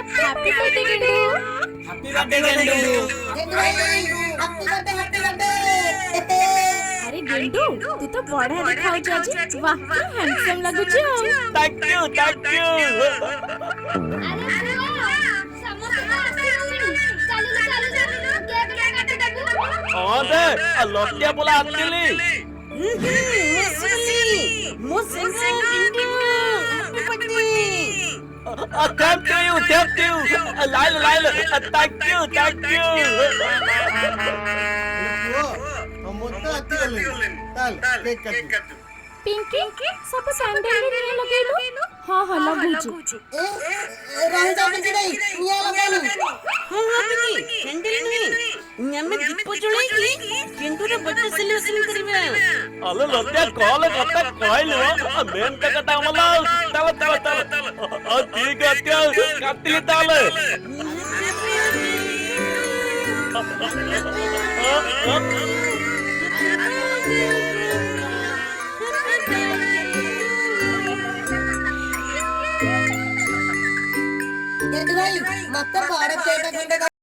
Happy birthday गंडू। Happy birthday गंडू। अरे गंडू तू तो बड़ा दिखाउछ आज। वाह क्या हैंडसम लागुछ। Thank you thank you. अरे समोसा चलो केक काटे दबु। हां दे लटिया बोला आतिली। मुझसे गंडू हैप्पी बर्थडे। थैंक यू लाइल थैंक यू पिंकी सब सैंडल रे लगेलु। हां हां लगुछ। रह जा पिंकी नहीं निया लगानी। हां पिंकी सैंडल नहीं हमें दीप जलाई की केंटू रे बर्थडे सेलिब्रेशन करबे। अले लटिया कॉल कता कहलो मेन कटा मला चल ठीक है क्या काटली ताले। भाई मत बारह तेरह घंटे